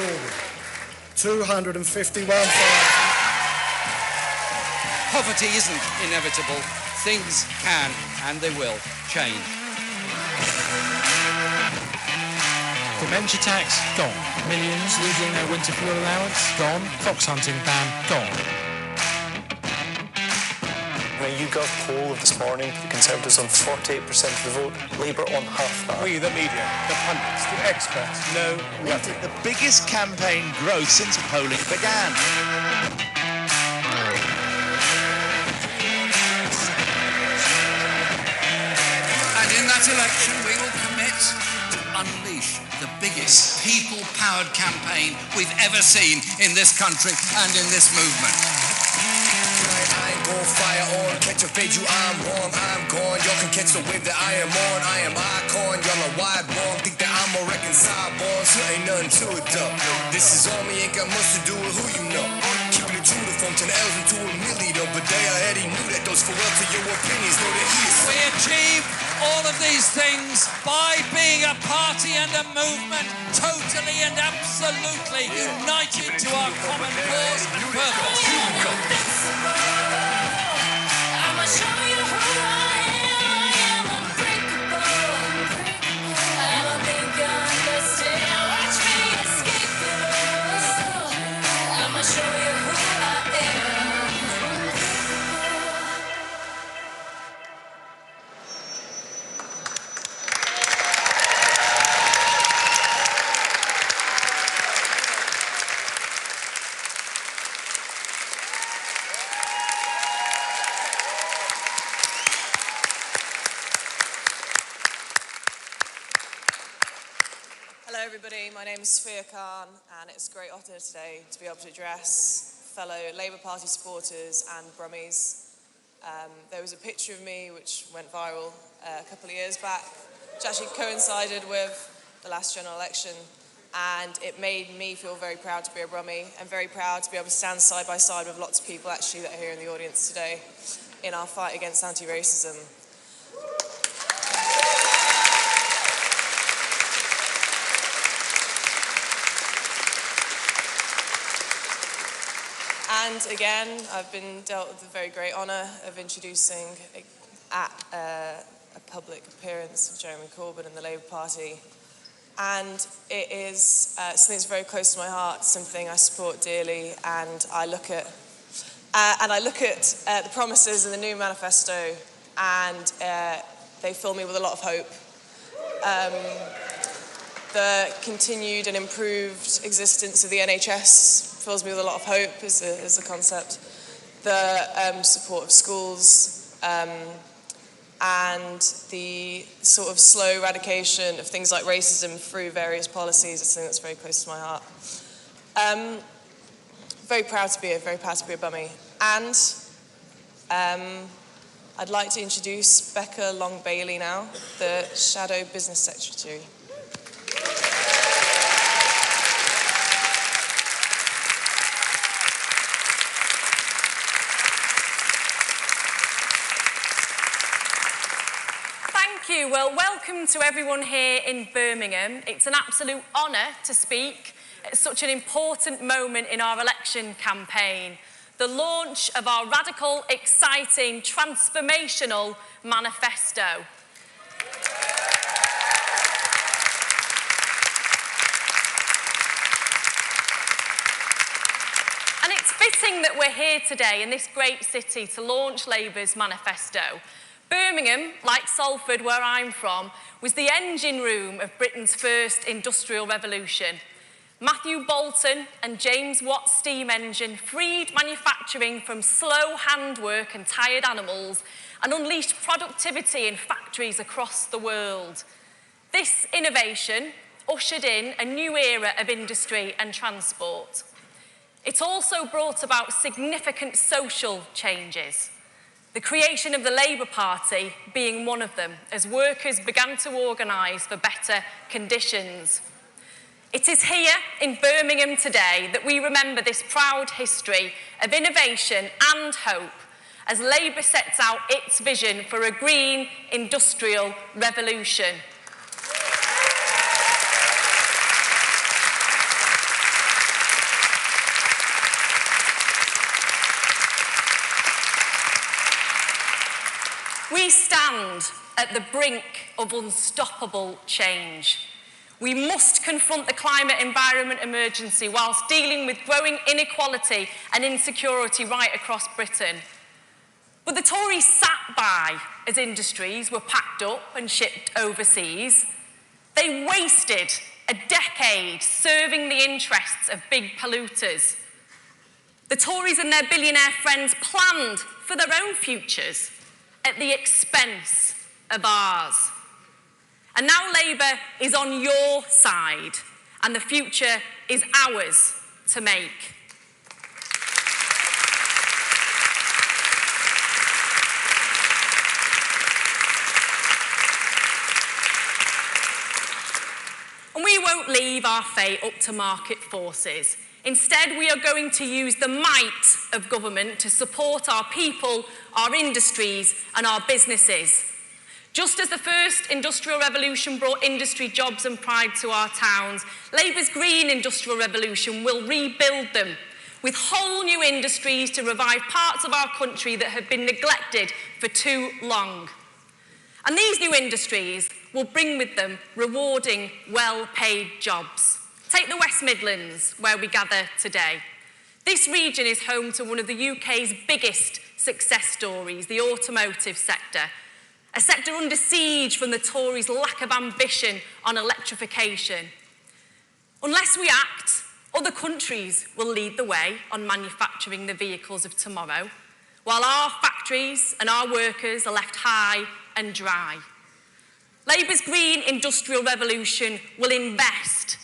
Corbyn. 251,000. Poverty isn't inevitable. Things can and they will change. Dementia tax, gone. Millions losing their winter fuel allowance, gone. Fox hunting ban, gone. A YouGov poll of this morning, the Conservatives on 48% of the vote, Labour on half that. We, the media, the pundits, the experts, know nothing. The biggest campaign growth since polling began. And in that election, we will commit to unleash the biggest people-powered campaign we've ever seen in this country and in this movement. I ain't gon' fire on, catch a fade you, I'm wrong, I'm gone. Y'all can catch the wave that I am on, I am icon. Y'all are wide wrong, think that I'm a reconcile born, so ain't nothing to it though. This is on me, ain't got much to do with who you know. Keeping it true to form 10 L's into a milli though, but they already knew that those farewell to your opinions, know that he is. We achieve all of these things by being a party and a movement totally and absolutely united to our common cause and purpose. I'ma show you who I am unbreakable. I don't think you understand. Watch me escape it. I'ma show you who I am. Hello everybody, my name is Sophia Khan and it's a great honour today to be able to address fellow Labour Party supporters and Brummies. There was a picture of me which went viral a couple of years back, which actually coincided with the last general election, and it made me feel very proud to be a Brummie and very proud to be able to stand side by side with lots of people actually that are here in the audience today in our fight against anti-racism. And again, I've been dealt with the very great honour of introducing at a public appearance of Jeremy Corbyn and the Labour Party. And it is something that's very close to my heart, something I support dearly, and I look at the promises in the new manifesto, and they fill me with a lot of hope. The continued and improved existence of the NHS fills me with a lot of hope as a concept. The support of schools and the sort of slow eradication of things like racism through various policies is something that's very close to my heart. Very proud to be here, very proud to be a Bummie. And I'd like to introduce Becca Long-Bailey now, the Shadow Business Secretary. Thank you. Well, welcome to everyone here in Birmingham. It's an absolute honour to speak at such an important moment in our election campaign, the launch of our radical, exciting, transformational manifesto. And it's fitting that we're here today in this great city to launch Labour's manifesto. Birmingham, like Salford, where I'm from, was the engine room of Britain's first industrial revolution. Matthew Boulton and James Watt's steam engine freed manufacturing from slow handwork and tired animals and unleashed productivity in factories across the world. This innovation ushered in a new era of industry and transport. It also brought about significant social changes. The creation of the Labour Party being one of them, as workers began to organise for better conditions. It is here in Birmingham today that we remember this proud history of innovation and hope as Labour sets out its vision for a green industrial revolution. We stand at the brink of unstoppable change. We must confront the climate environment emergency whilst dealing with growing inequality and insecurity right across Britain. But the Tories sat by as industries were packed up and shipped overseas. They wasted a decade serving the interests of big polluters. The Tories and their billionaire friends planned for their own futures at the expense of ours. And now Labour is on your side, and the future is ours to make. And we won't leave our fate up to market forces. Instead, we are going to use the might of government to support our people, our industries, and our businesses. Just as the first industrial revolution brought industry jobs and pride to our towns, Labour's green industrial revolution will rebuild them with whole new industries to revive parts of our country that have been neglected for too long. And these new industries will bring with them rewarding, well-paid jobs. Take the West Midlands, where we gather today. This region is home to one of the UK's biggest success stories, the automotive sector. A sector under siege from the Tories' lack of ambition on electrification. Unless we act, other countries will lead the way on manufacturing the vehicles of tomorrow, while our factories and our workers are left high and dry. Labour's green industrial revolution will invest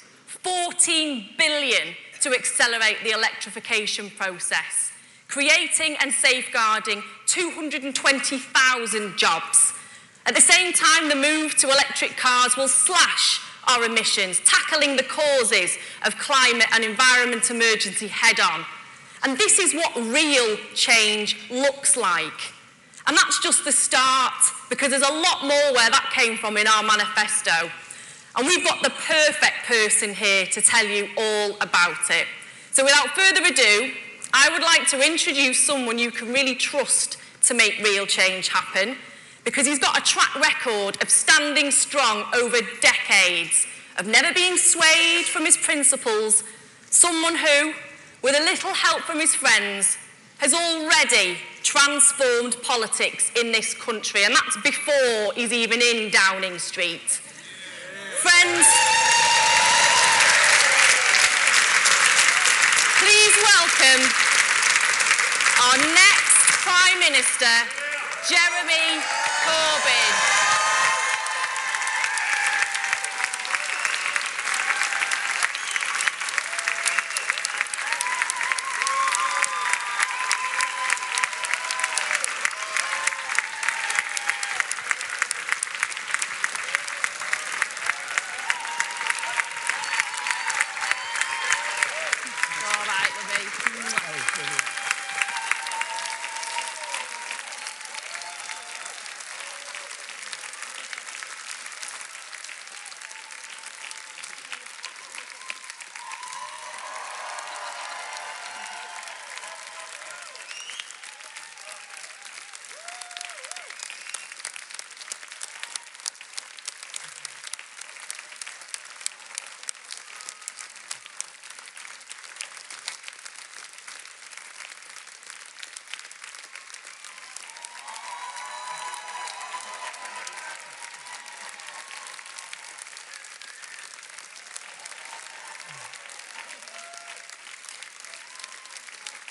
$14 billion to accelerate the electrification process, creating and safeguarding 220,000 jobs. At the same time, the move to electric cars will slash our emissions, tackling the causes of climate and environment emergency head-on. And this is what real change looks like. And that's just the start, because there's a lot more where that came from in our manifesto. And we've got the perfect person here to tell you all about it. So without further ado, I would like to introduce someone you can really trust to make real change happen, because he's got a track record of standing strong over decades, of never being swayed from his principles, someone who, with a little help from his friends, has already transformed politics in this country, and that's before he's even in Downing Street. Friends, please welcome our next Prime Minister, Jeremy Corbyn.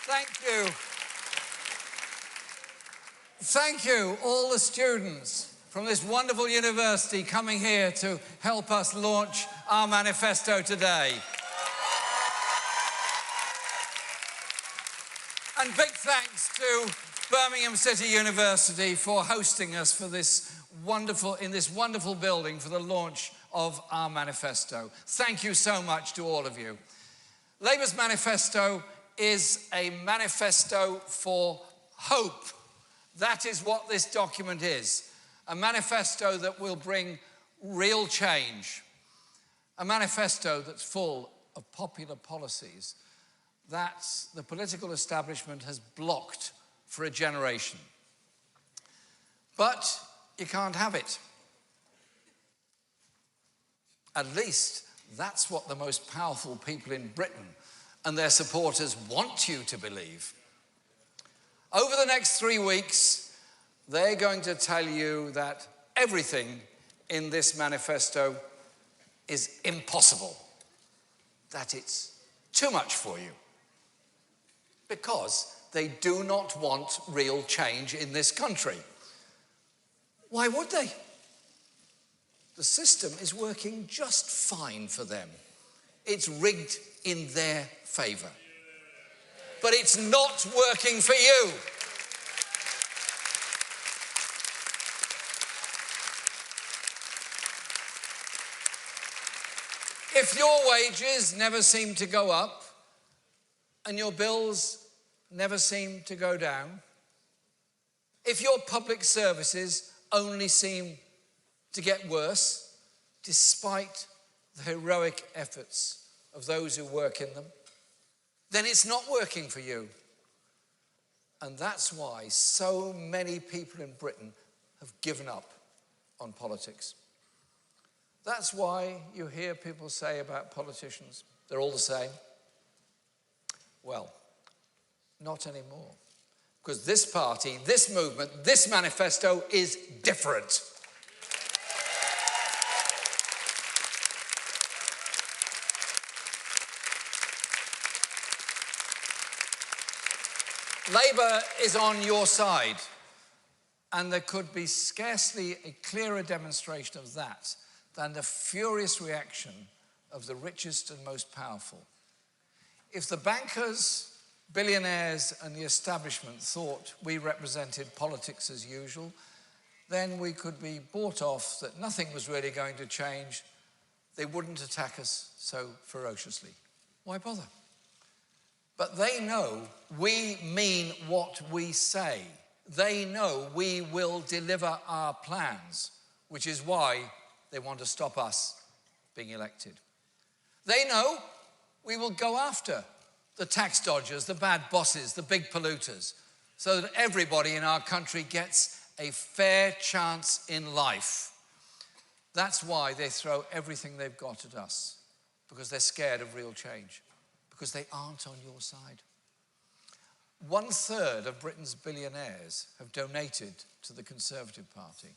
Thank you. Thank you, all the students from this wonderful university coming here to help us launch our manifesto today. And big thanks to Birmingham City University for hosting us for this wonderful building for the launch of our manifesto. Thank you so much to all of you. Labour's manifesto is a manifesto for hope. That is what this document is. A manifesto that will bring real change. A manifesto that's full of popular policies that the political establishment has blocked for a generation. But you can't have it. At least that's what the most powerful people in Britain and their supporters want you to believe. Over the next 3 weeks, they're going to tell you that everything in this manifesto is impossible, that it's too much for you, because they do not want real change in this country. Why would they? The system is working just fine for them. It's rigged in their favour. But it's not working for you. If your wages never seem to go up and your bills never seem to go down, if your public services only seem to get worse despite the heroic efforts of those who work in them, then it's not working for you. And that's why so many people in Britain have given up on politics. That's why you hear people say about politicians, they're all the same. Well, not anymore. Because this party, this movement, this manifesto is different. Labour is on your side, and there could be scarcely a clearer demonstration of that than the furious reaction of the richest and most powerful. If the bankers, billionaires and the establishment thought we represented politics as usual, then we could be bought off that nothing was really going to change. They wouldn't attack us so ferociously. Why bother? But they know we mean what we say. They know we will deliver our plans, which is why they want to stop us being elected. They know we will go after the tax dodgers, the bad bosses, the big polluters, so that everybody in our country gets a fair chance in life. That's why they throw everything they've got at us, because they're scared of real change, because they aren't on your side. 1/3 of Britain's billionaires have donated to the Conservative Party.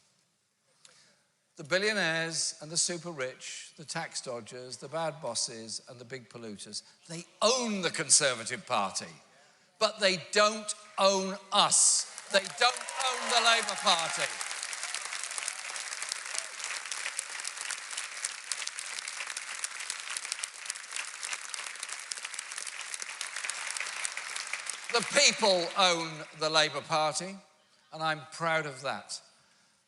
The billionaires and the super rich, the tax dodgers, the bad bosses and the big polluters, they own the Conservative Party, but they don't own us. They don't own the Labour Party. The people own the Labour Party, and I'm proud of that.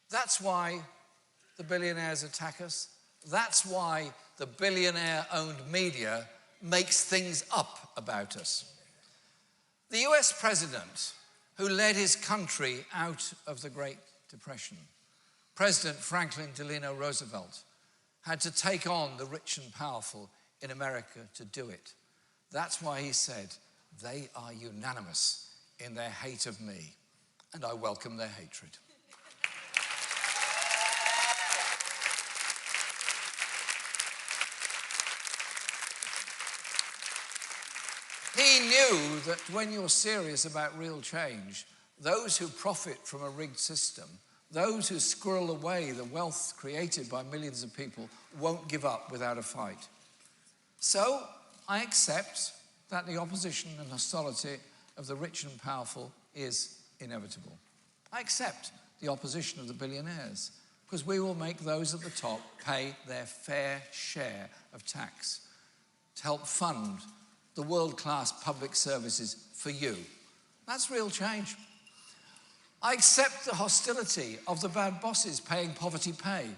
That's why the billionaires attack us. That's why the billionaire-owned media makes things up about us. The US president who led his country out of the Great Depression, President Franklin Delano Roosevelt, had to take on the rich and powerful in America to do it. That's why he said, "They are unanimous in their hate of me, and I welcome their hatred." He knew that when you're serious about real change, those who profit from a rigged system, those who squirrel away the wealth created by millions of people, won't give up without a fight. So I accept that the opposition and hostility of the rich and powerful is inevitable. I accept the opposition of the billionaires, because we will make those at the top pay their fair share of tax to help fund the world-class public services for you. That's real change. I accept the hostility of the bad bosses paying poverty pay,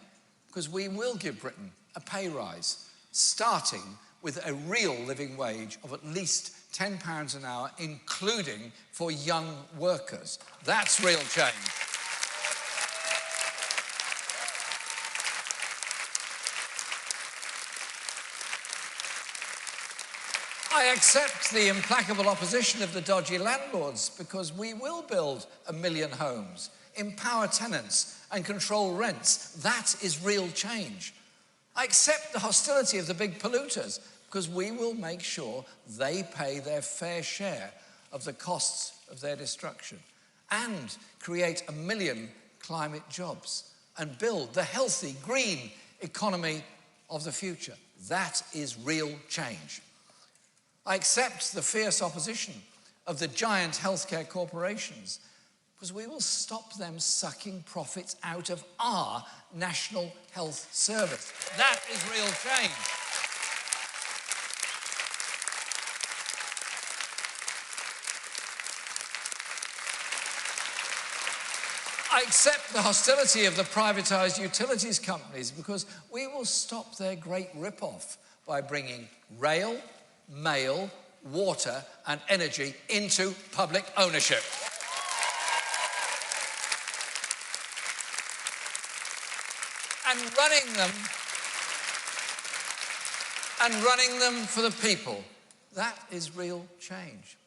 because we will give Britain a pay rise, starting with a real living wage of at least £10 an hour, including for young workers. That's real change. I I accept the implacable opposition of the dodgy landlords because we will build 1 million homes, empower tenants and control rents. That is real change. I accept the hostility of the big polluters because we will make sure they pay their fair share of the costs of their destruction and create 1 million climate jobs and build the healthy, green economy of the future. That is real change. I accept the fierce opposition of the giant healthcare corporations because we will stop them sucking profits out of our National Health Service. That is real change. I accept the hostility of the privatised utilities companies because we will stop their great rip-off by bringing rail, mail, water and energy into public ownership. And running them for the people. That is real change.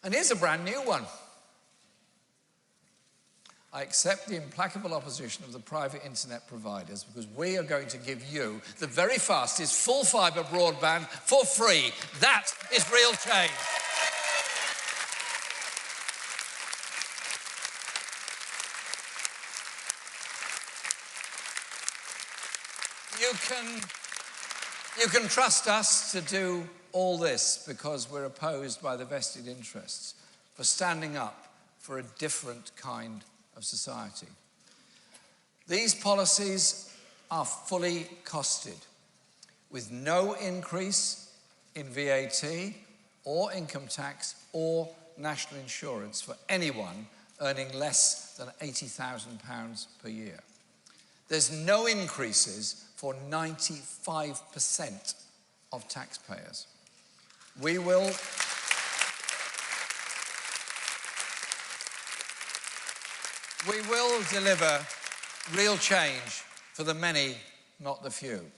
And here's a brand new one. I accept the implacable opposition of the private internet providers because we are going to give you the very fastest full fibre broadband for free. That is real change. You can trust us to do all this because we're opposed by the vested interests, for standing up for a different kind of society. These policies are fully costed, with no increase in VAT or income tax or national insurance for anyone earning less than £80,000 per year. There's no increases for 95% of taxpayers. We will deliver real change for the many, not the few.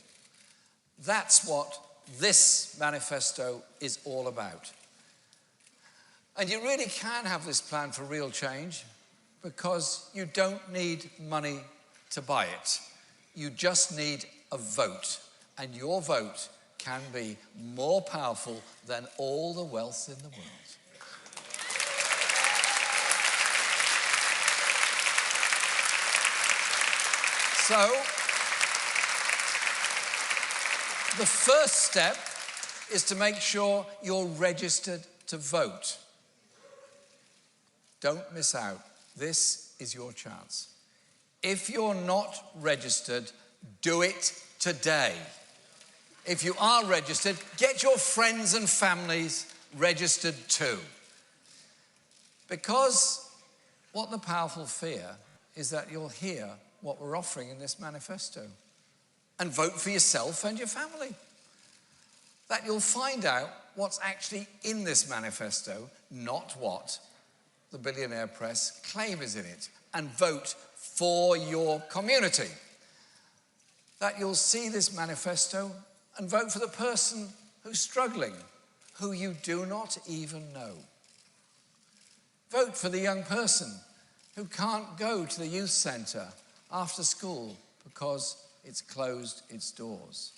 That's what this manifesto is all about. And you really can have this plan for real change because you don't need money to buy it. You just need a vote, and your vote can be more powerful than all the wealth in the world. So, the first step is to make sure you're registered to vote. Don't miss out. This is your chance. If you're not registered, do it today. If you are registered, get your friends and families registered too. Because what the powerful fear is that you'll hear what we're offering in this manifesto and vote for yourself and your family. That you'll find out what's actually in this manifesto, not what the billionaire press claim is in it, and vote for your community. That you'll see this manifesto and vote for the person who's struggling, who you do not even know. Vote for the young person who can't go to the youth centre after school because it's closed its doors,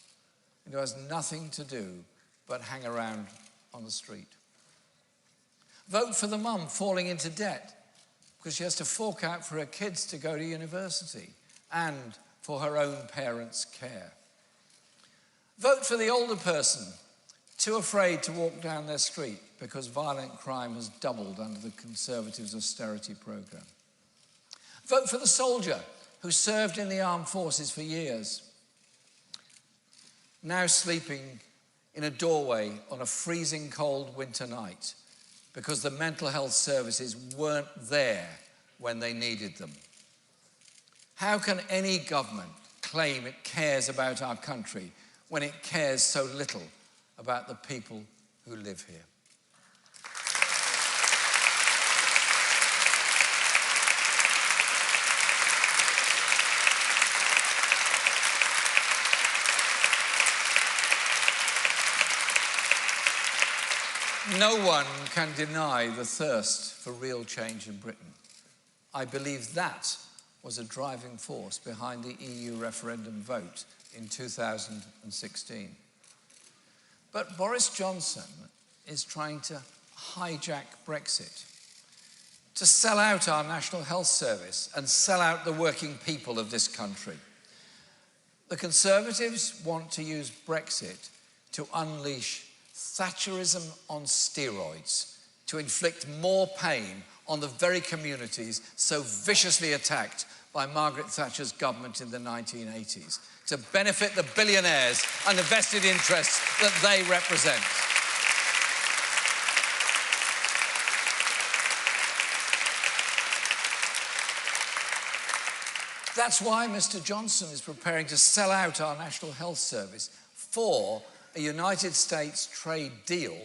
and who has nothing to do but hang around on the street. Vote for the mum falling into debt because she has to fork out for her kids to go to university and for her own parents' care. Vote for the older person too afraid to walk down their street because violent crime has doubled under the Conservatives' austerity programme. Vote for the soldier who served in the armed forces for years, now sleeping in a doorway on a freezing cold winter night because the mental health services weren't there when they needed them. How can any government claim it cares about our country when it cares so little about the people who live here? no one can deny the thirst for real change in Britain. I believe that was a driving force behind the EU referendum vote in 2016. But Boris Johnson is trying to hijack Brexit, to sell out our National Health Service and sell out the working people of this country. The Conservatives want to use Brexit to unleash Thatcherism on steroids, to inflict more pain on the very communities so viciously attacked by Margaret Thatcher's government in the 1980s, to benefit the billionaires and the vested interests that they represent. That's why Mr. Johnson is preparing to sell out our National Health Service for a United States trade deal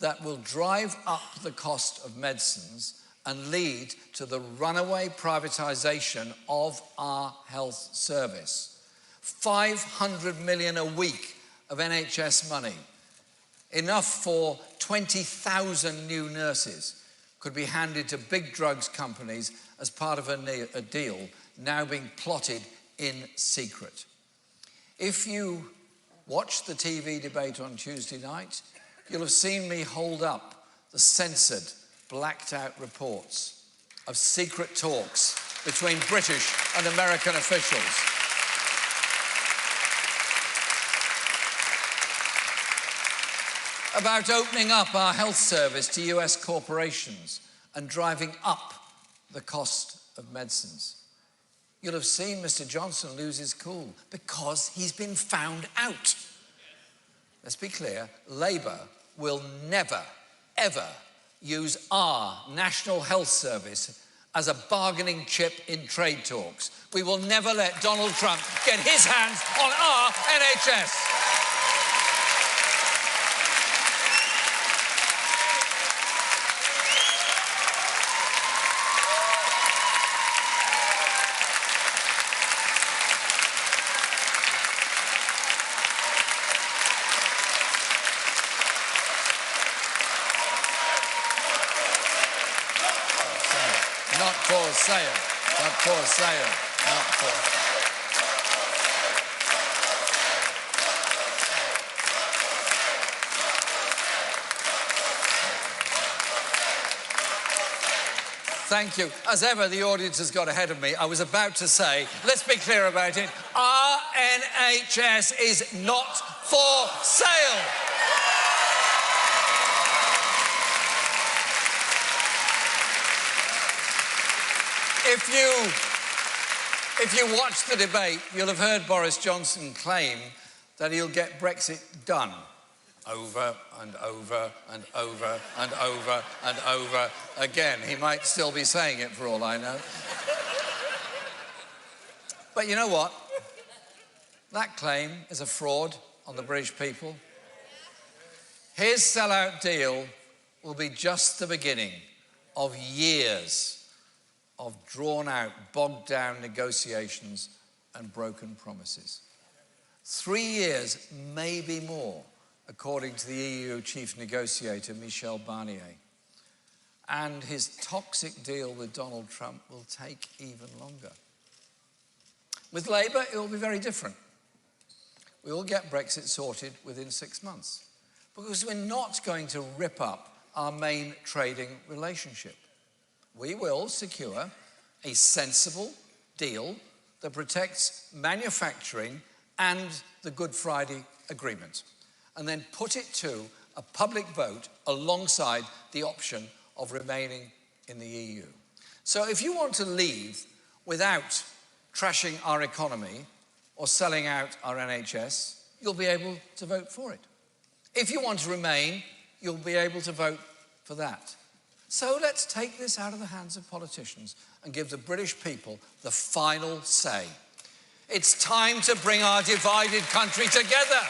that will drive up the cost of medicines and lead to the runaway privatisation of our health service. 500 million a week of NHS money, enough for 20,000 new nurses, could be handed to big drugs companies as part of a deal now being plotted in secret. If you watched the TV debate on Tuesday night, you'll have seen me hold up the censored, blacked-out reports of secret talks between British and American officials. About opening up our health service to US corporations and driving up the cost of medicines. You'll have seen Mr. Johnson lose his cool because he's been found out. Let's be clear, Labour will never, ever use our National Health Service as a bargaining chip in trade talks. We will never let Donald Trump get his hands on our NHS. Not for sale, not for sale, not for... Thank you. As ever, the audience has got ahead of me. I was about to say, let's be clear about it, our NHS is not for sale. If you watch the debate, you'll have heard Boris Johnson claim that he'll get Brexit done over and over and over and over and over again. He might still be saying it for all I know. But you know what? That claim is a fraud on the British people. His sellout deal will be just the beginning of years of drawn-out, bogged-down negotiations and broken promises. 3 years, maybe more, according to the EU chief negotiator, Michel Barnier. And his toxic deal with Donald Trump will take even longer. With Labour, it will be very different. We will get Brexit sorted within 6 months, because we're not going to rip up our main trading relationship. We will secure a sensible deal that protects manufacturing and the Good Friday Agreement, and then put it to a public vote alongside the option of remaining in the EU. So if you want to leave without trashing our economy or selling out our NHS, you'll be able to vote for it. If you want to remain, you'll be able to vote for that. So let's take this out of the hands of politicians and give the British people the final say. It's time to bring our divided country together.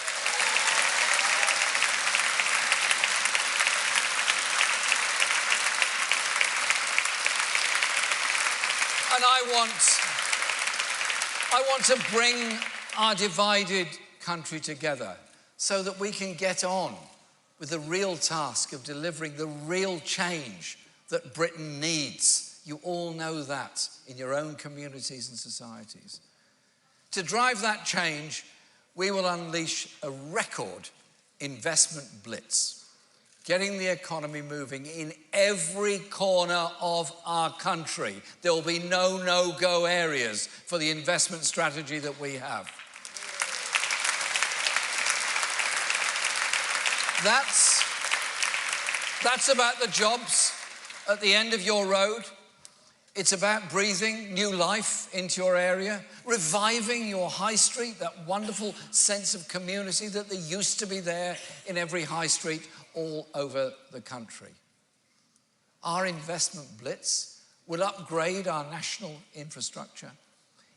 And I want to bring our divided country together so that we can get on with the real task of delivering the real change that Britain needs. You all know that in your own communities and societies. To drive that change, we will unleash a record investment blitz, getting the economy moving in every corner of our country. There will be no no-go areas for the investment strategy that we have. That's about the jobs at the end of your road. It's about breathing new life into your area, reviving your high street, that wonderful sense of community that there used to be there in every high street all over the country. Our investment blitz will upgrade our national infrastructure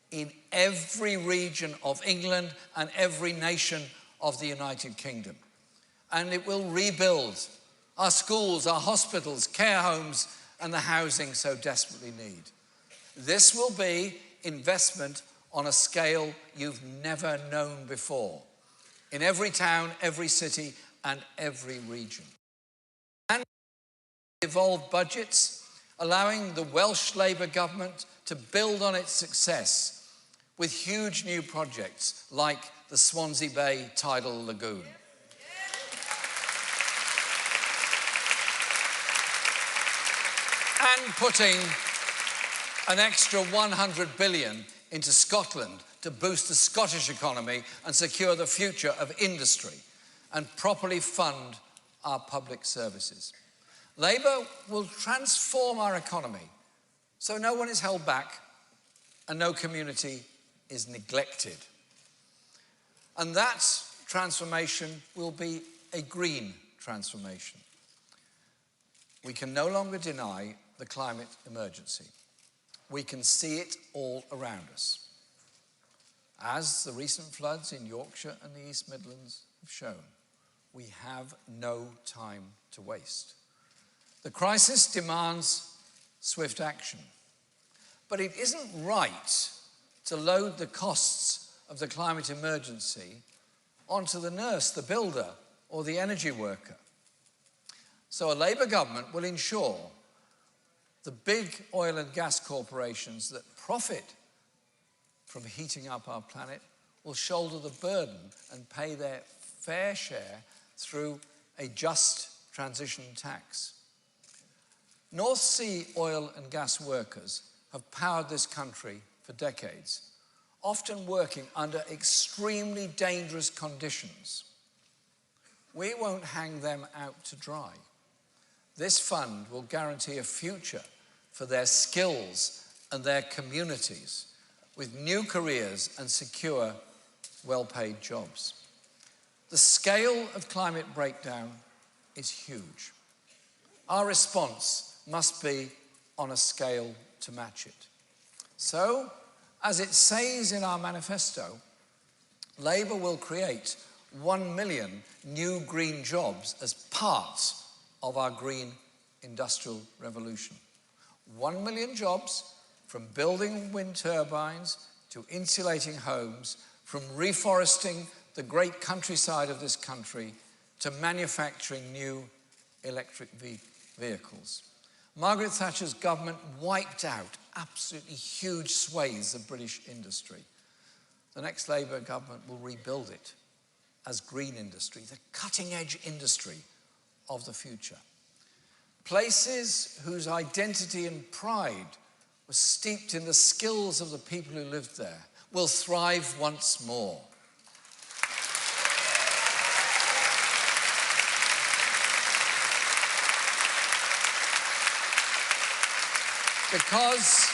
in every region of England and every nation of the United Kingdom. And it will rebuild our schools, our hospitals, care homes, and the housing so desperately need. This will be investment on a scale you've never known before, in every town, every city, and every region. And evolved budgets, allowing the Welsh Labour government to build on its success with huge new projects like the Swansea Bay Tidal Lagoon. And putting an extra 100 billion into Scotland to boost the Scottish economy and secure the future of industry and properly fund our public services. Labour will transform our economy so no one is held back and no community is neglected. And that transformation will be a green transformation. We can no longer deny the climate emergency. We can see it all around us, as the recent floods in Yorkshire and the East Midlands have shown. We have no time to waste. The crisis demands swift action, but it isn't right to load the costs of the climate emergency onto the nurse, the builder, or the energy worker. So a Labour government will ensure the big oil and gas corporations that profit from heating up our planet will shoulder the burden and pay their fair share through a just transition tax. North Sea oil and gas workers have powered this country for decades, often working under extremely dangerous conditions. We won't hang them out to dry. This fund will guarantee a future for their skills and their communities with new careers and secure, well-paid jobs. The scale of climate breakdown is huge. Our response must be on a scale to match it. So, as it says in our manifesto, Labour will create 1 million new green jobs as part of our green industrial revolution. 1 million jobs, from building wind turbines to insulating homes, from reforesting the great countryside of this country to manufacturing new electric vehicles. Margaret Thatcher's government wiped out absolutely huge swathes of British industry. The next Labour government will rebuild it as green industry, the cutting-edge industry of the future. Places whose identity and pride was steeped in the skills of the people who lived there will thrive once more. Because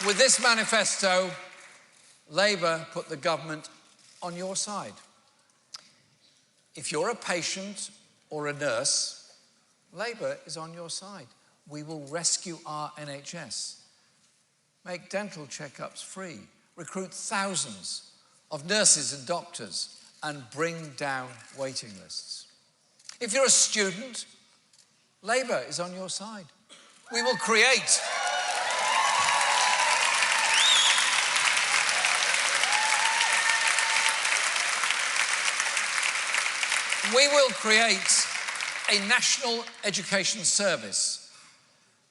with this manifesto, Labour put the government on your side. If you're a patient or a nurse, Labour is on your side. We will rescue our NHS, make dental checkups free, recruit thousands of nurses and doctors, and bring down waiting lists. If you're a student, Labour is on your side. We will create We will create a national education service,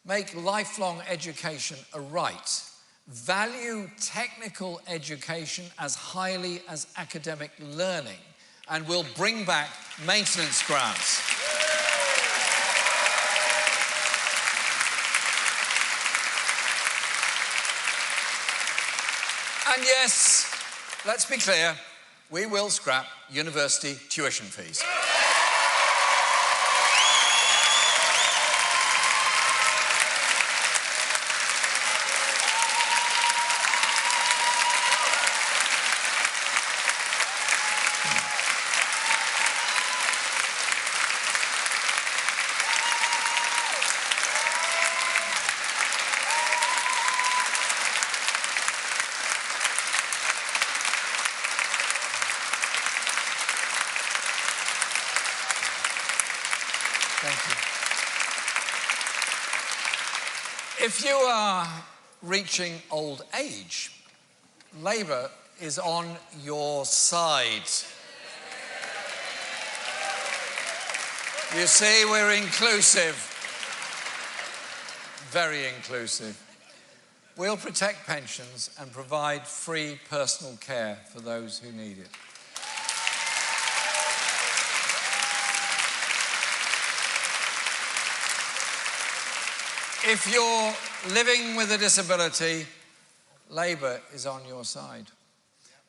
make lifelong education a right, value technical education as highly as academic learning, and will bring back maintenance grants. And yes, let's be clear, we will scrap university tuition fees. Thank you. If you are reaching old age, Labour is on your side. You see, we're inclusive, very inclusive. We'll protect pensions and provide free personal care for those who need it. If you're living with a disability, Labour is on your side.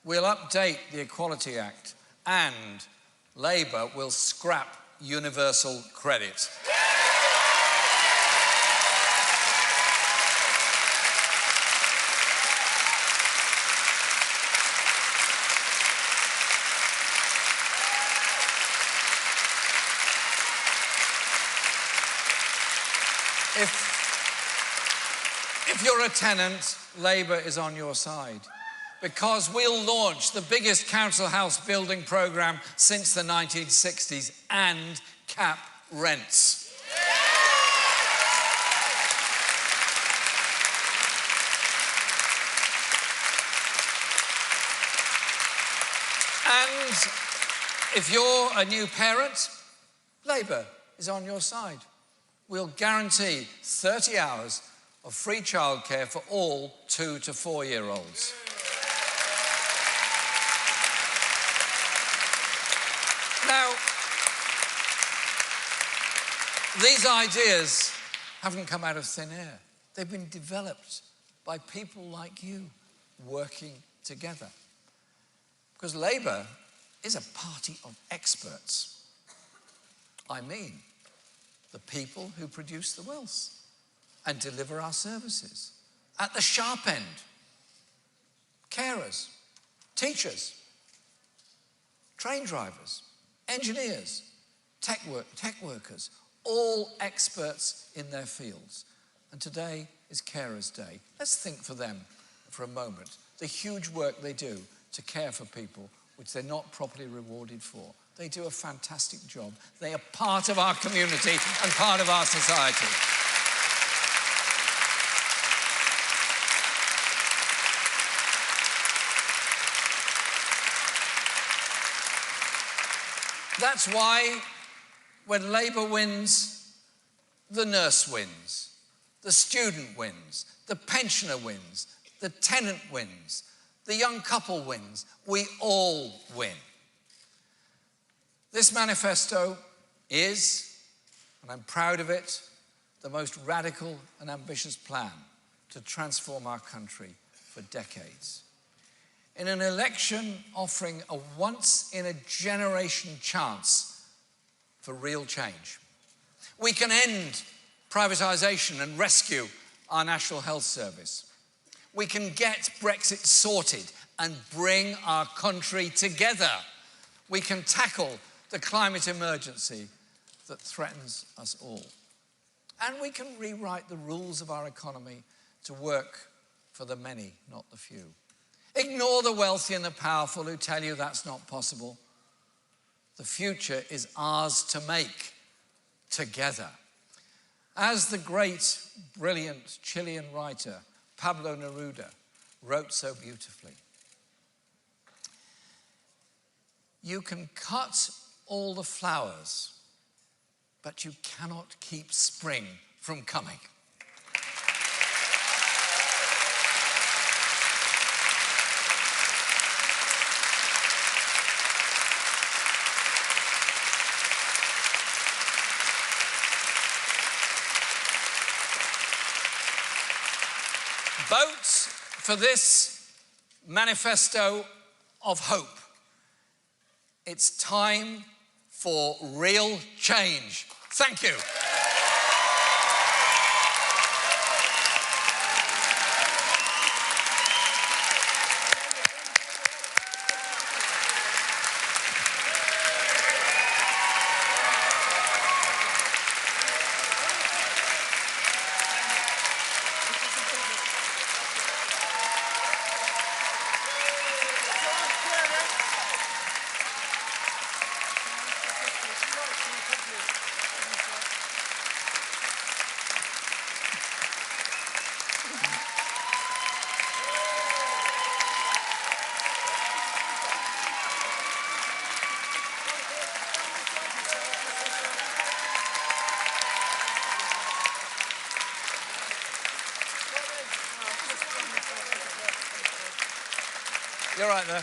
We'll update the Equality Act and Labour will scrap universal credit. If you're a tenant, Labour is on your side because we'll launch the biggest council house building programme since the 1960s and cap rents. And if you're a new parent, Labour is on your side. We'll guarantee 30 hours of free childcare for all 2 to 4-year-olds. Now, these ideas haven't come out of thin air. They've been developed by people like you working together. Because Labour is a party of experts. I mean, the people who produce the wealth and deliver our services. At the sharp end, carers, teachers, train drivers, engineers, tech workers, all experts in their fields. And today is Carers' Day. Let's think for them for a moment, the huge work they do to care for people which they're not properly rewarded for. They do a fantastic job. They are part of our community and part of our society. That's why when Labour wins, the nurse wins, the student wins, the pensioner wins, the tenant wins, the young couple wins, we all win. This manifesto is, and I'm proud of it, the most radical and ambitious plan to transform our country for decades. In an election offering a once-in-a-generation chance for real change. We can end privatisation and rescue our National Health Service. We can get Brexit sorted and bring our country together. We can tackle the climate emergency that threatens us all. And we can rewrite the rules of our economy to work for the many, not the few. Ignore the wealthy and the powerful who tell you that's not possible. The future is ours to make together. As the great, brilliant Chilean writer Pablo Neruda wrote so beautifully, you can cut all the flowers, but you cannot keep spring from coming. Vote for this manifesto of hope. It's time for real change. Thank you. You're right there.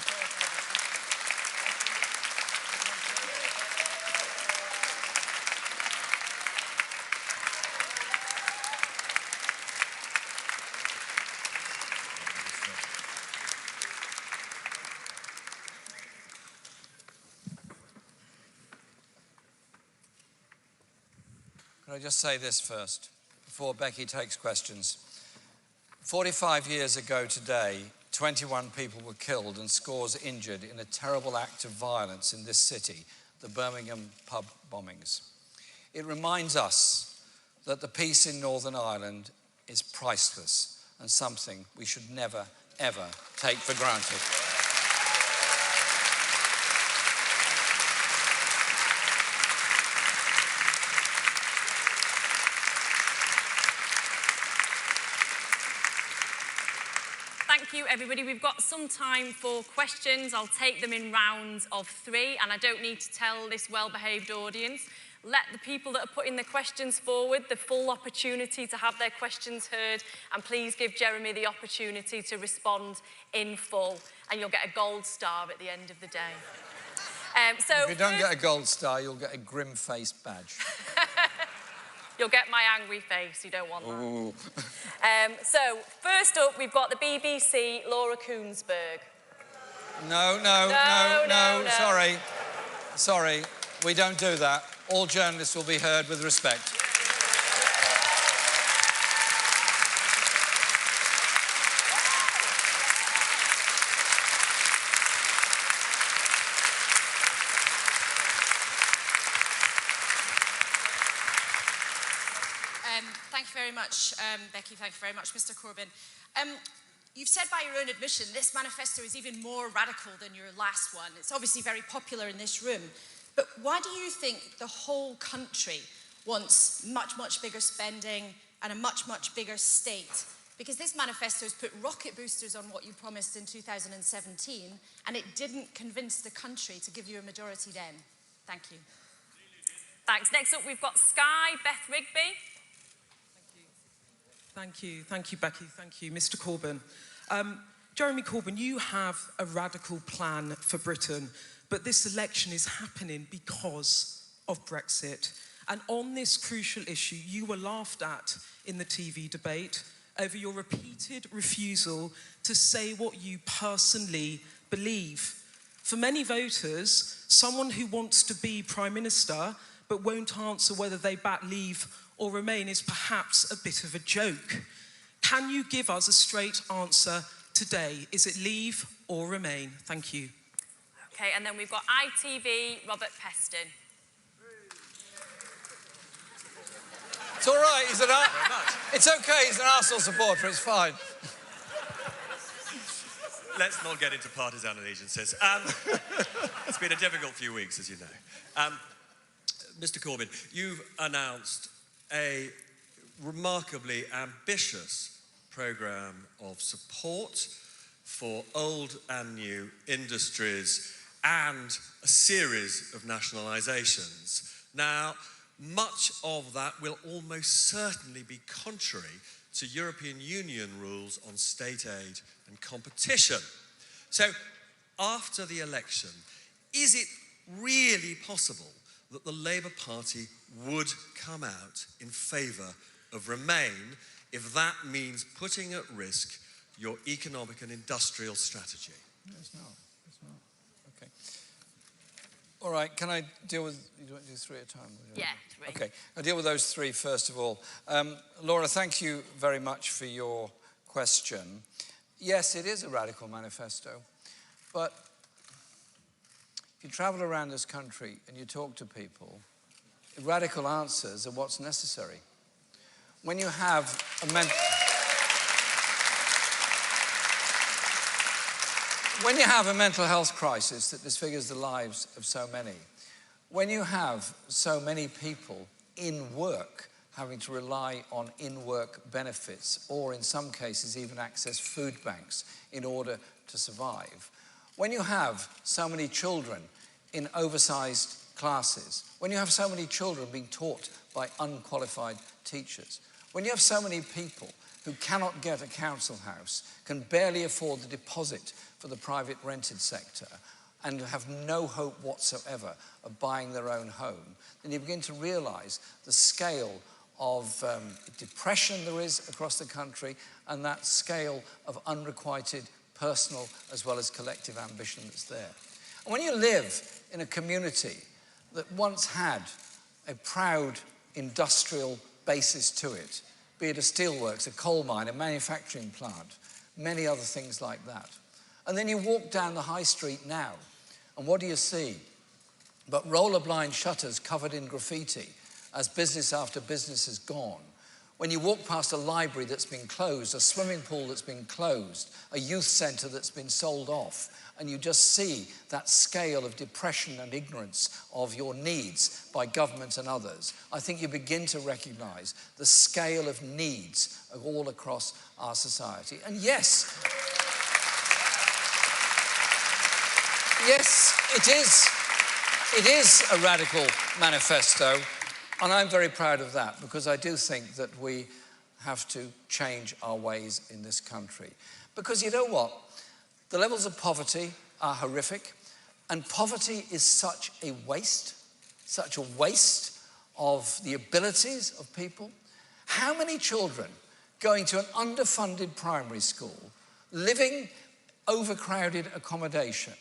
Can I just say this first, before Becky takes questions? 45 years ago today, 21 people were killed and scores injured in a terrible act of violence in this city, the Birmingham pub bombings. It reminds us that the peace in Northern Ireland is priceless and something we should never, ever take for granted. Thank you, everybody. We've got some time for questions. I'll take them in rounds of 3, and I don't need to tell this well-behaved audience. Let the people that are putting the questions forward the full opportunity to have their questions heard, and please give Jeremy the opportunity to respond in full, and you'll get a gold star at the end of the day. If you don't get a gold star, you'll get a grim-faced badge. You'll get my angry face. You don't want that. So, first up, we've got the BBC, Laura Koonsberg. No. Sorry. We don't do that. All journalists will be heard with respect. Thank you very much, Becky. Thank you very much, Mr. Corbyn. You've said by your own admission this manifesto is even more radical than your last one. It's obviously very popular in this room. But why do you think the whole country wants much, much bigger spending and a much, much bigger state? Because this manifesto has put rocket boosters on what you promised in 2017, and it didn't convince the country to give you a majority then. Thank you. Thanks. Next up, we've got Sky, Beth Rigby. Thank you, Becky. Thank you, Mr. Corbyn. Jeremy Corbyn, you have a radical plan for Britain, but this election is happening because of Brexit. And on this crucial issue, you were laughed at in the TV debate over your repeated refusal to say what you personally believe. For many voters, someone who wants to be Prime Minister but won't answer whether they back Leave or Remain is perhaps a bit of a joke. Can you give us a straight answer today? Is it Leave or Remain? Thank you. Okay, and then we've got ITV, Robert Peston. It's all right. It's okay. He's an Arsenal supporter. It's fine. Let's not get into partisan allegiances. It's been a difficult few weeks, as you know. Mr. Corbyn, you've announced a remarkably ambitious programme of support for old and new industries and a series of nationalisations. Now, much of that will almost certainly be contrary to European Union rules on state aid and competition. So, after the election, is it really possible that the Labour Party would come out in favour of Remain if that means putting at risk your economic and industrial strategy? No, it's not. It's not. Okay. All right, can I deal with, you want to do three at a time? Yeah, three. Okay, I'll deal with those three first of all. Laura, thank you very much for your question. Yes, it is a radical manifesto, but if you travel around this country and you talk to people, radical answers are what's necessary. When you have a mental health crisis that disfigures the lives of so many, when you have so many people in work having to rely on in-work benefits or in some cases even access food banks in order to survive, when you have so many children in oversized classes, when you have so many children being taught by unqualified teachers, when you have so many people who cannot get a council house, can barely afford the deposit for the private rented sector, and have no hope whatsoever of buying their own home, then you begin to realise the scale of depression there is across the country and that scale of unrequited personal as well as collective ambition that's there. And when you live in a community that once had a proud industrial basis to it, be it a steelworks, a coal mine, a manufacturing plant, many other things like that. And then you walk down the high street now, and what do you see? But roller-blind shutters covered in graffiti as business after business has gone. When you walk past a library that's been closed, a swimming pool that's been closed, a youth centre that's been sold off, and you just see that scale of depression and ignorance of your needs by government and others, I think you begin to recognise the scale of needs all across our society. And yes, it is a radical manifesto, and I'm very proud of that because I do think that we have to change our ways in this country. Because you know what? The levels of poverty are horrific, and poverty is such a waste of the abilities of people. How many children going to an underfunded primary school, living overcrowded accommodation,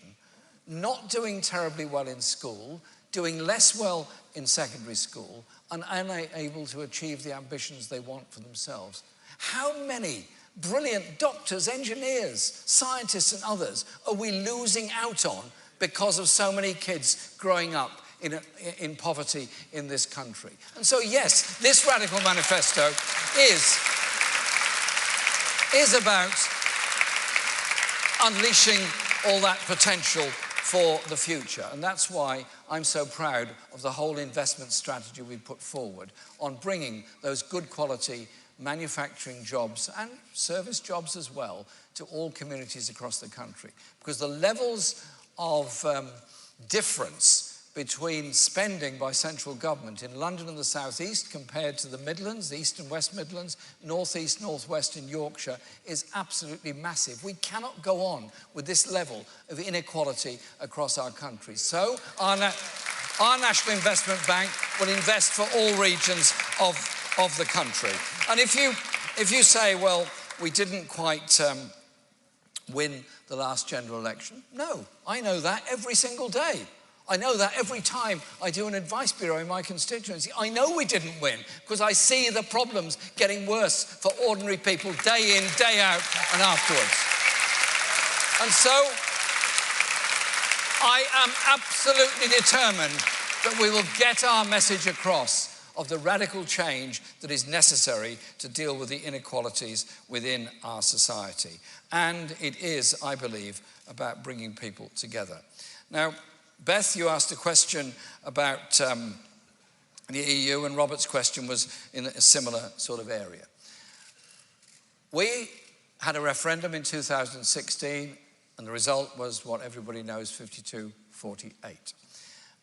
not doing terribly well in school, doing less well in secondary school, and unable to achieve the ambitions they want for themselves? How many brilliant doctors, engineers, scientists and others are we losing out on because of so many kids growing up in poverty in this country? And so yes, this radical manifesto is about unleashing all that potential for the future. And that's why I'm so proud of the whole investment strategy we put forward on bringing those good quality manufacturing jobs and service jobs as well to all communities across the country. Because the levels of difference between spending by central government in London and the South East compared to the Midlands, the East and West Midlands, North East, North West and Yorkshire is absolutely massive. We cannot go on with this level of inequality across our country. So our National Investment Bank will invest for all regions of the country. And if you say, well, we didn't quite win the last general election, no, I know that every single day. I know that every time I do an advice bureau in my constituency. I know we didn't win because I see the problems getting worse for ordinary people day in, day out and afterwards. And so I am absolutely determined that we will get our message across of the radical change that is necessary to deal with the inequalities within our society. And it is, I believe, about bringing people together. Now, Beth, you asked a question about the EU, and Robert's question was in a similar sort of area. We had a referendum in 2016, And the result was what everybody knows, 52-48.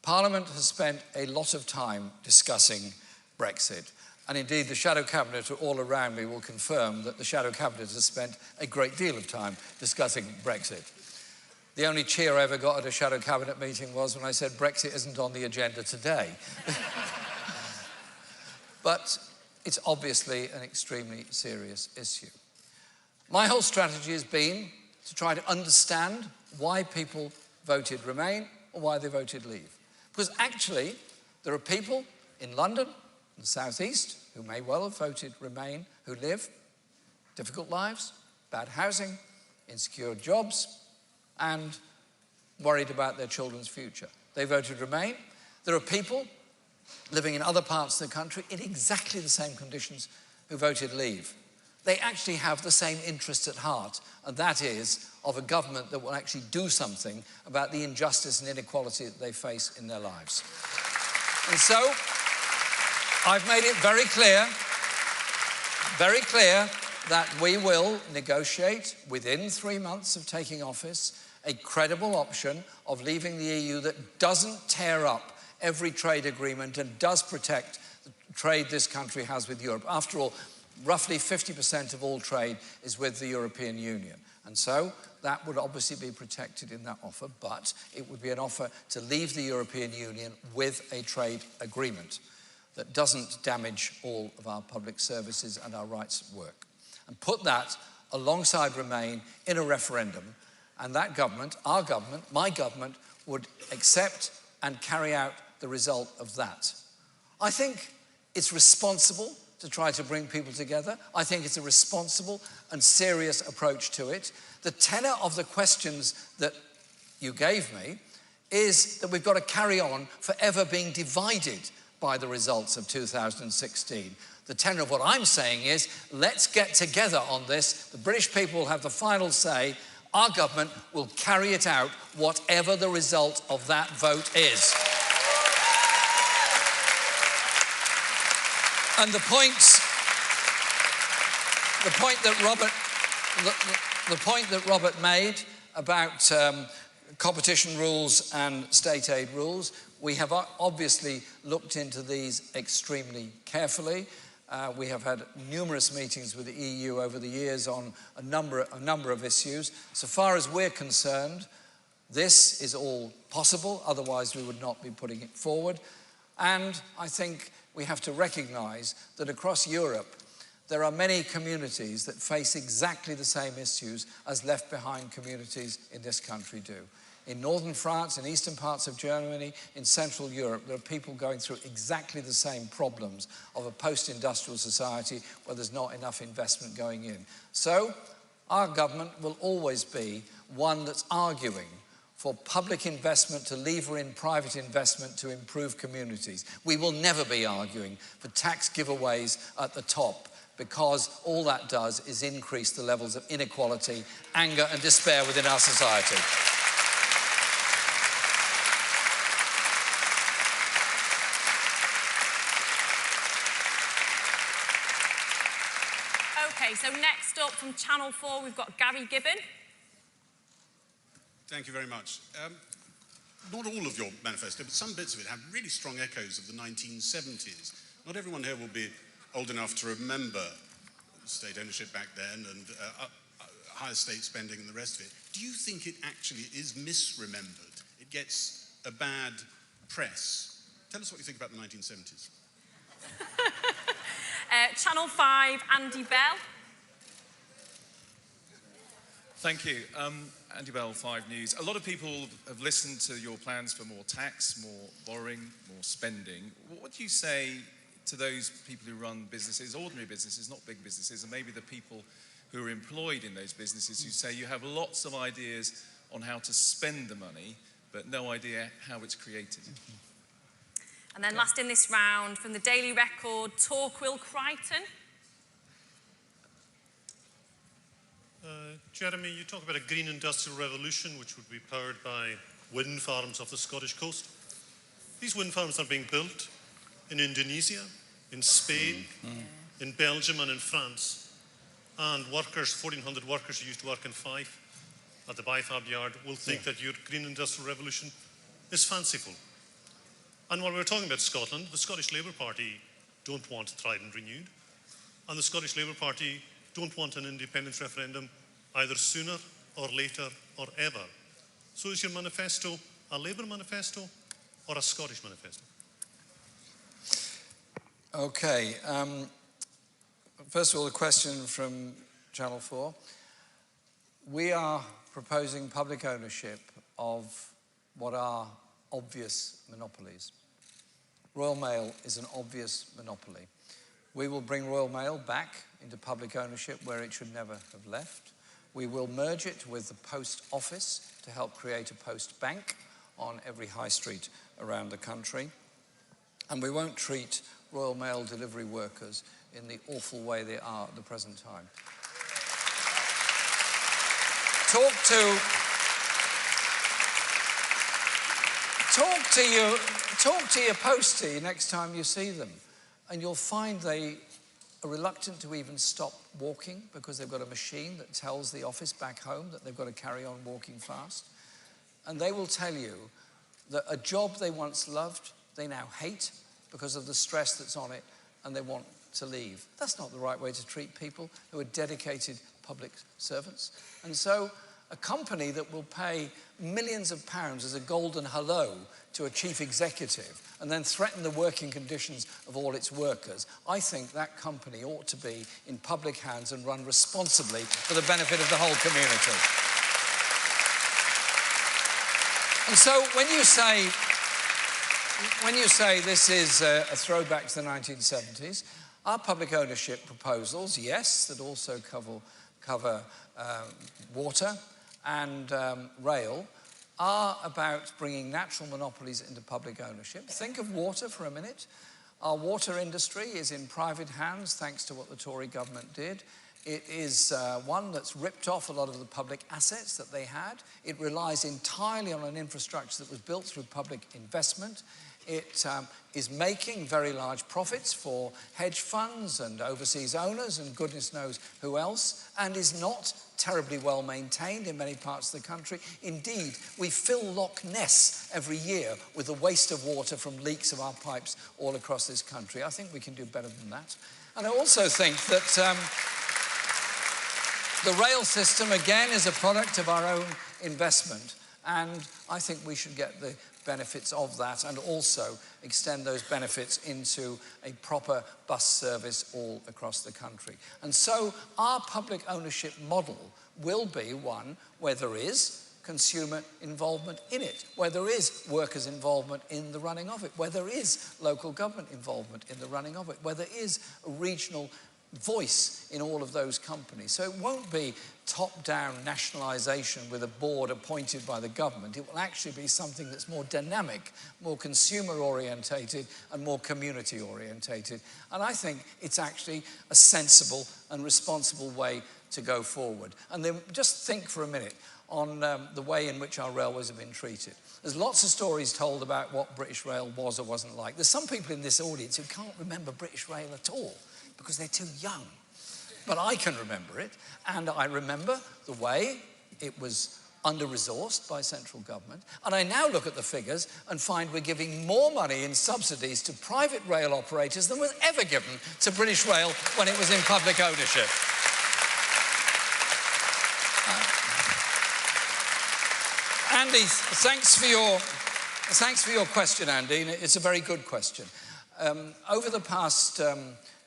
Parliament has spent a lot of time discussing Brexit. And indeed, the Shadow Cabinet all around me will confirm that the Shadow Cabinet has spent a great deal of time discussing Brexit. The only cheer I ever got at a Shadow Cabinet meeting was when I said Brexit isn't on the agenda today. But it's obviously an extremely serious issue. My whole strategy has been to try to understand why people voted Remain or why they voted Leave. Because actually, there are people in London, in the South East, who may well have voted Remain, who live difficult lives, bad housing, insecure jobs, and worried about their children's future. They voted Remain. There are people living in other parts of the country in exactly the same conditions who voted Leave. They actually have the same interest at heart, and that is of a government that will actually do something about the injustice and inequality that they face in their lives. And so, I've made it very clear that we will negotiate within 3 months of taking office a credible option of leaving the EU that doesn't tear up every trade agreement and does protect the trade this country has with Europe. After all, roughly 50% of all trade is with the European Union. And so that would obviously be protected in that offer, but it would be an offer to leave the European Union with a trade agreement that doesn't damage all of our public services and our rights at work. And put that alongside Remain in a referendum, and that government, our government, my government, would accept and carry out the result of that. I think it's responsible to try to bring people together. I think it's a responsible and serious approach to it. The tenor of the questions that you gave me is that we've got to carry on forever being divided by the results of 2016. The tenor of what I'm saying is, let's get together on this. The British people will have the final say. Our government will carry it out, whatever the result of that vote is. And the point that Robert made about competition rules and state aid rules, we have obviously looked into these extremely carefully. We have had numerous meetings with the EU over the years on a number of issues. So far as we're concerned, this is all possible, otherwise we would not be putting it forward. And I think we have to recognise that across Europe, there are many communities that face exactly the same issues as left behind communities in this country do. In northern France, in eastern parts of Germany, in Central Europe, there are people going through exactly the same problems of a post-industrial society where there's not enough investment going in. So, our government will always be one that's arguing for public investment to lever in private investment to improve communities. We will never be arguing for tax giveaways at the top, because all that does is increase the levels of inequality, anger and despair within our society. Okay, so next up from Channel 4, we've got Gary Gibbon. Thank you very much. Not all of your manifesto, but some bits of it have really strong echoes of the 1970s. Not everyone here will be old enough to remember state ownership back then and higher state spending and the rest of it. Do you think it actually is misremembered? It gets a bad press. Tell us what you think about the 1970s. Channel 5, Andy Bell. Thank you. Andy Bell, 5 News. A lot of people have listened to your plans for more tax, more borrowing, more spending. What do you say to those people who run businesses, ordinary businesses, not big businesses, and maybe the people who are employed in those businesses who say you have lots of ideas on how to spend the money, but no idea how it's created? And then last in this round, from the Daily Record, Torquil Crichton. Jeremy, you talk about a green industrial revolution which would be powered by wind farms off the Scottish coast. These wind farms are being built in Indonesia, in Spain, in Belgium and in France. And workers, 1,400 workers who used to work in Fife, at the Bifab yard will think that your green industrial revolution is fanciful. And while we're talking about Scotland, the Scottish Labour Party don't want Trident renewed, and the Scottish Labour Party don't want an independence referendum either sooner or later or ever. So is your manifesto a Labour manifesto or a Scottish manifesto? Okay. First of all, a question from Channel 4. We are proposing public ownership of what are obvious monopolies. Royal Mail is an obvious monopoly. We will bring Royal Mail back into public ownership where it should never have left. We will merge it with the Post Office to help create a post bank on every high street around the country. And we won't treat Royal Mail delivery workers in the awful way they are at the present time. Talk to your postie next time you see them, and you'll find they are reluctant to even stop walking because they've got a machine that tells the office back home that they've got to carry on walking fast. And they will tell you that a job they once loved, they now hate because of the stress that's on it, and they want to leave. That's not the right way to treat people who are dedicated public servants. And so a company that will pay millions of pounds as a golden hello to a chief executive and then threaten the working conditions of all its workers, I think that company ought to be in public hands and run responsibly for the benefit of the whole community. And so when you say this is a throwback to the 1970s, our public ownership proposals, yes, that also cover water and rail, are about bringing natural monopolies into public ownership. Think of water for a minute. Our water industry is in private hands thanks to what the Tory government did. It is one that's ripped off a lot of the public assets that they had. It relies entirely on an infrastructure that was built through public investment. It is making very large profits for hedge funds and overseas owners and goodness knows who else, and is not terribly well maintained in many parts of the country. Indeed, we fill Loch Ness every year with the waste of water from leaks of our pipes all across this country. I think we can do better than that. And I also think that the rail system, again, is a product of our own investment, and I think we should get the benefits of that and also extend those benefits into a proper bus service all across the country. And so our public ownership model will be one where there is consumer involvement in it, where there is workers' involvement in the running of it, where there is local government involvement in the running of it, where there is a regional voice in all of those companies. So it won't be top-down nationalisation with a board appointed by the government. It will actually be something that's more dynamic, more consumer-orientated and more community-orientated. And I think it's actually a sensible and responsible way to go forward. And then just think for a minute on the way in which our railways have been treated. There's lots of stories told about what British Rail was or wasn't like. There's some people in this audience who can't remember British Rail at all because they're too young. But I can remember it, and I remember the way it was under-resourced by central government. And I now look at the figures and find we're giving more money in subsidies to private rail operators than was ever given to British Rail when it was in public ownership. Andy, thanks for your question, Andy. It's a very good question. Over the past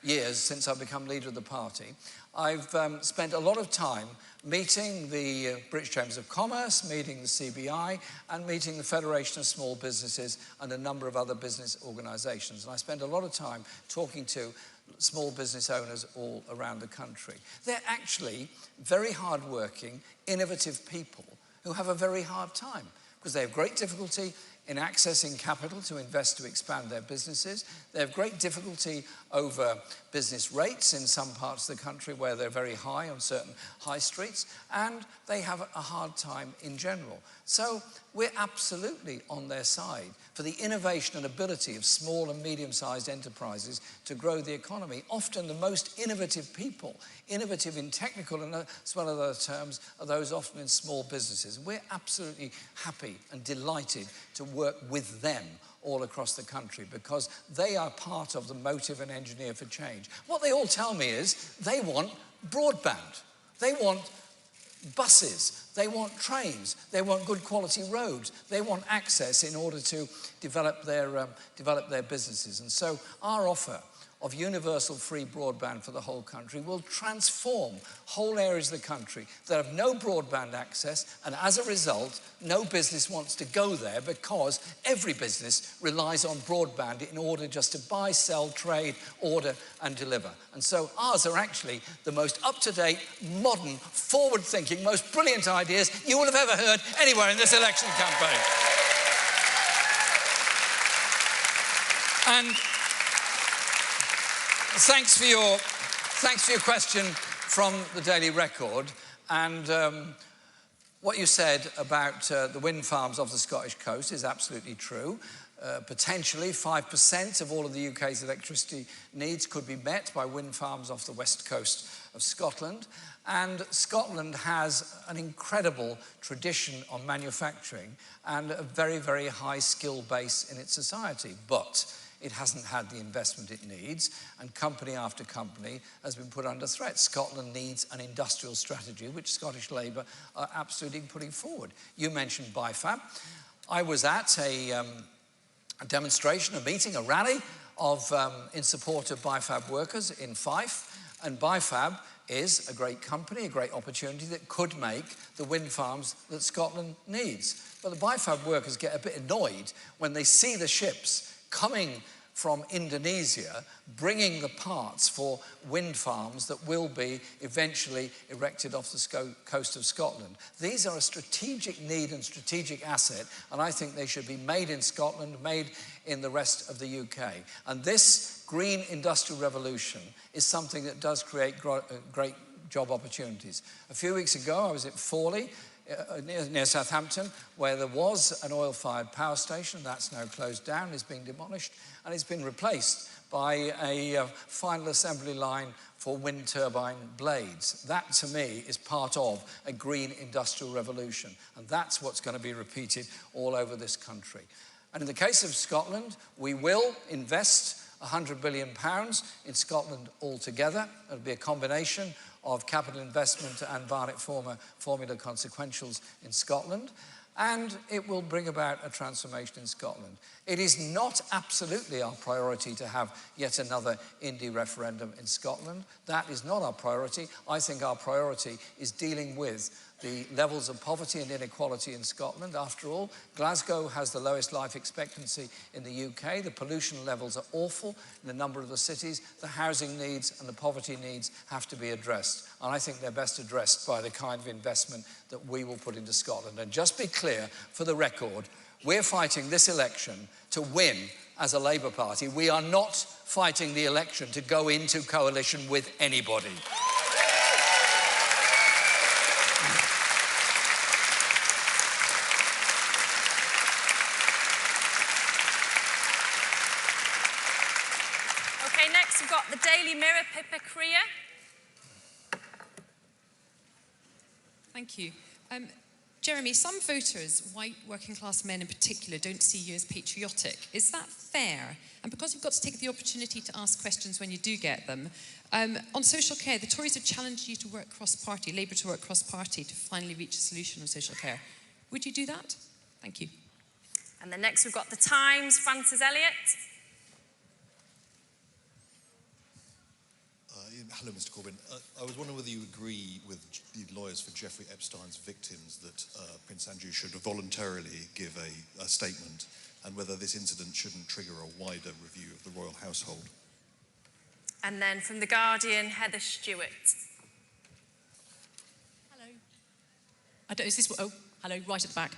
years, since I've become leader of the party, I've spent a lot of time meeting the British Chambers of Commerce, meeting the CBI, and meeting the Federation of Small Businesses and a number of other business organisations. And I spend a lot of time talking to small business owners all around the country. They're actually very hard-working, innovative people who have a very hard time because they have great difficulty in accessing capital to invest to expand their businesses. They have great difficulty over business rates in some parts of the country where they're very high on certain high streets, and they have a hard time in general. So we're absolutely on their side for the innovation and ability of small and medium-sized enterprises to grow the economy. Often the most innovative people, innovative in technical and as well as other terms, are those often in small businesses. We're absolutely happy and delighted to work with them all across the country because they are part of the motive and engineer for change. What they all tell me is they want broadband. They want buses, they want trains, they want good quality roads, they want access in order to develop their businesses. And so our offer of universal free broadband for the whole country will transform whole areas of the country that have no broadband access, and as a result, no business wants to go there because every business relies on broadband in order just to buy, sell, trade, order and deliver. And so ours are actually the most up-to-date, modern, forward-thinking, most brilliant ideas you will have ever heard anywhere in this election campaign. And thanks for your question from the Daily Record. And what you said about the wind farms off the Scottish coast is absolutely true. Potentially 5% of all of the UK's electricity needs could be met by wind farms off the west coast of Scotland. And Scotland has an incredible tradition on manufacturing and a very, very high skill base in its society. But it hasn't had the investment it needs, and company after company has been put under threat. Scotland needs an industrial strategy, which Scottish Labour are absolutely putting forward. You mentioned BIFAB. I was at a demonstration, a meeting, a rally in support of BIFAB workers in Fife, and BIFAB is a great company, a great opportunity that could make the wind farms that Scotland needs. But the BIFAB workers get a bit annoyed when they see the ships coming from Indonesia, bringing the parts for wind farms that will be eventually erected off the coast of Scotland. These are a strategic need and strategic asset, and I think they should be made in Scotland, made in the rest of the UK. And this green industrial revolution is something that does create great job opportunities. A few weeks ago, I was at Fawley, near Southampton, where there was an oil-fired power station. That's now closed down, is being demolished, and it's been replaced by a final assembly line for wind turbine blades. That, to me, is part of a green industrial revolution, and that's what's going to be repeated all over this country. And in the case of Scotland, we will invest £100 billion in Scotland altogether. It'll be a combination of capital investment and Barnett formula consequentials in Scotland, and it will bring about a transformation in Scotland. It is not absolutely our priority to have yet another Indie referendum in Scotland. That is not our priority. I think our priority is dealing with the levels of poverty and inequality in Scotland. After all, Glasgow has the lowest life expectancy in the UK. The pollution levels are awful in a number of the cities. The housing needs and the poverty needs have to be addressed. And I think they're best addressed by the kind of investment that we will put into Scotland. And just be clear, for the record, we're fighting this election to win as a Labour Party. We are not fighting the election to go into coalition with anybody. Next, we've got the Daily Mirror, Pippa Creer. Thank you. Jeremy, some voters, white working class men in particular, don't see you as patriotic. Is that fair? And because you've got to take the opportunity to ask questions when you do get them, on social care, the Tories have challenged you to work cross-party, Labour to work cross-party to finally reach a solution on social care. Would you do that? Thank you. And then next we've got the Times, Francis Elliott. Hello, Mr. Corbyn. I was wondering whether you agree with the lawyers for Jeffrey Epstein's victims that Prince Andrew should voluntarily give a statement, and whether this incident shouldn't trigger a wider review of the royal household. And then from The Guardian, Heather Stewart. Hello. Is this, oh, hello, right at the back.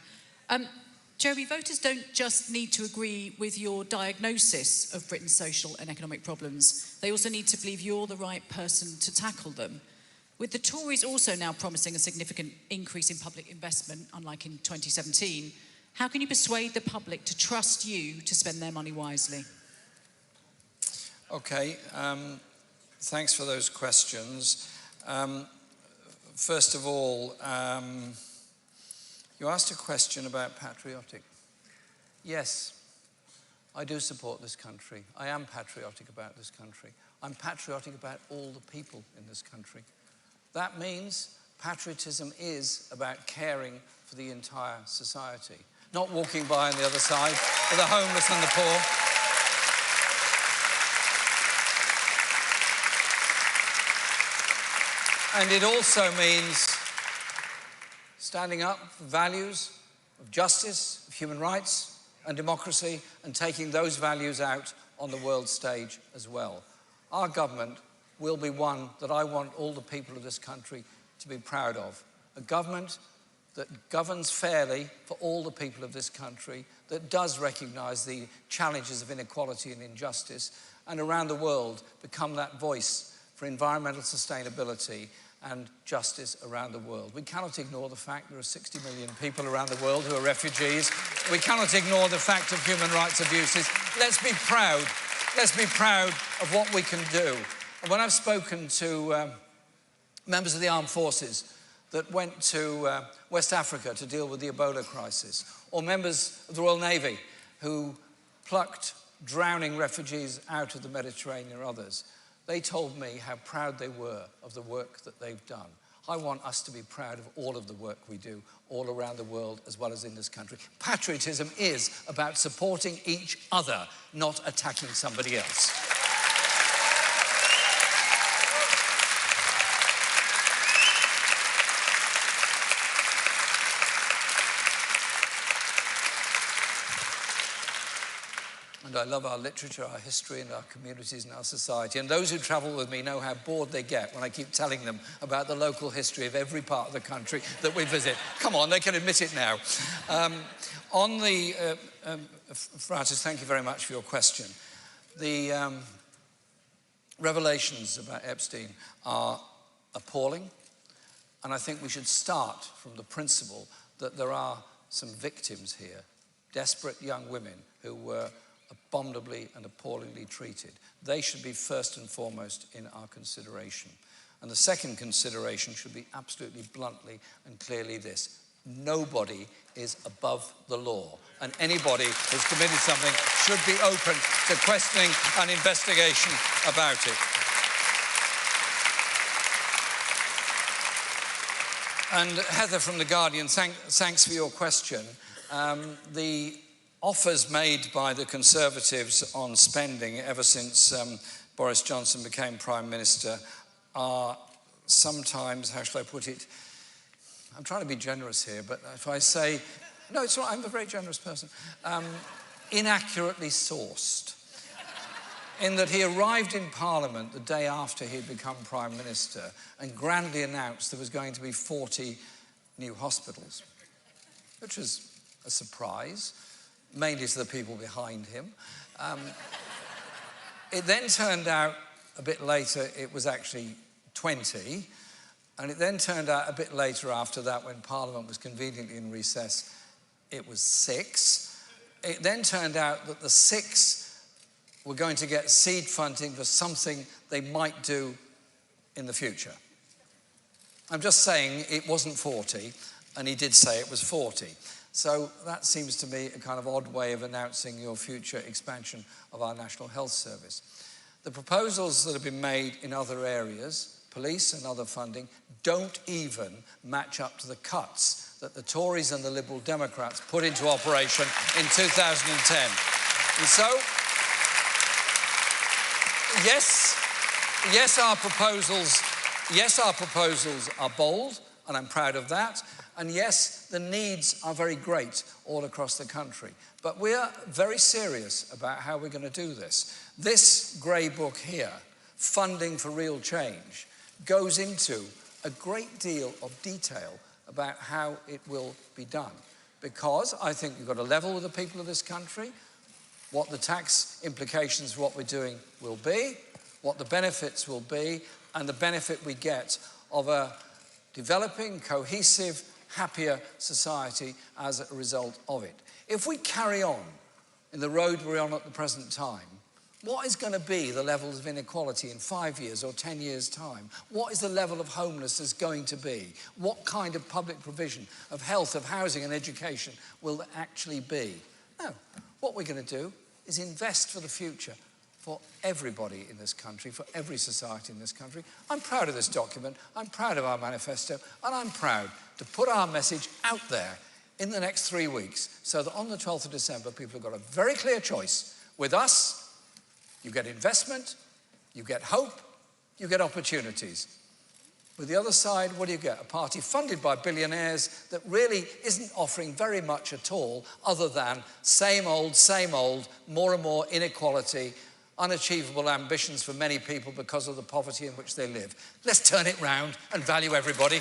Jeremy, voters don't just need to agree with your diagnosis of Britain's social and economic problems. They also need to believe you're the right person to tackle them. With the Tories also now promising a significant increase in public investment, unlike in 2017, how can you persuade the public to trust you to spend their money wisely? Okay, thanks for those questions. First of all, you asked a question about patriotic. Yes, I do support this country. I am patriotic about this country. I'm patriotic about all the people in this country. That means patriotism is about caring for the entire society, not walking by on the other side for the homeless and the poor. And it also means standing up for values of justice, of human rights and democracy, and taking those values out on the world stage as well. Our government will be one that I want all the people of this country to be proud of. A government that governs fairly for all the people of this country, that does recognise the challenges of inequality and injustice, and around the world become that voice for environmental sustainability and justice around the world. We cannot ignore the fact there are 60 million people around the world who are refugees. We cannot ignore the fact of human rights abuses. Let's be proud. Let's be proud of what we can do. And when I've spoken to members of the armed forces that went to West Africa to deal with the Ebola crisis, or members of the Royal Navy who plucked drowning refugees out of the Mediterranean or others, they told me how proud they were of the work that they've done. I want us to be proud of all of the work we do all around the world as well as in this country. Patriotism is about supporting each other, not attacking somebody else. And I love our literature, our history, and our communities and our society. And those who travel with me know how bored they get when I keep telling them about the local history of every part of the country that we visit. Come on, they can admit it now. On the, Francis, thank you very much for your question. The revelations about Epstein are appalling. And I think we should start from the principle that there are some victims here, desperate young women who were abominably and appallingly treated. They should be first and foremost in our consideration. And the second consideration should be absolutely bluntly and clearly this: nobody is above the law, and anybody who's committed something should be open to questioning and investigation about it. And Heather from The Guardian, thanks for your question. The offers made by the Conservatives on spending ever since Boris Johnson became Prime Minister are sometimes, how shall I put it, I'm trying to be generous here, but if I say, no, it's not, I'm a very generous person, inaccurately sourced. In that he arrived in Parliament the day after he'd become Prime Minister and grandly announced there was going to be 40 new hospitals, which was a surprise, mainly to the people behind him. It then turned out a bit later it was actually 20, and it then turned out a bit later after that, when Parliament was conveniently in recess, it was 6. It then turned out that the 6 were going to get seed funding for something they might do in the future. I'm just saying it wasn't 40, and he did say it was 40. So that seems to me a kind of odd way of announcing your future expansion of our National Health Service. The proposals that have been made in other areas, police and other funding, don't even match up to the cuts that the Tories and the Liberal Democrats put into operation in 2010. And so, yes, our proposals are bold, and I'm proud of that. And yes, the needs are very great all across the country. But we're very serious about how we're going to do this. This grey book here, Funding for Real Change, goes into a great deal of detail about how it will be done. because I think you've got to level with the people of this country, what the tax implications of what we're doing will be, what the benefits will be, and the benefit we get of a developing, cohesive, happier society as a result of it. If we carry on in the road we're on at the present time, what is going to be the levels of inequality in 5 years or 10 years' time? What is the level of homelessness going to be? What kind of public provision of health, of housing and education will there actually be? No, what we're going to do is invest for the future, for everybody in this country, for every society in this country. I'm proud of this document, I'm proud of our manifesto, and I'm proud to put our message out there in the next 3 weeks, so that on the 12th of December, people have got a very clear choice. With us, you get investment, you get hope, you get opportunities. With the other side, what do you get? A party funded by billionaires that really isn't offering very much at all, other than same old, more and more inequality, unachievable ambitions for many people because of the poverty in which they live. Let's turn it round and value everybody.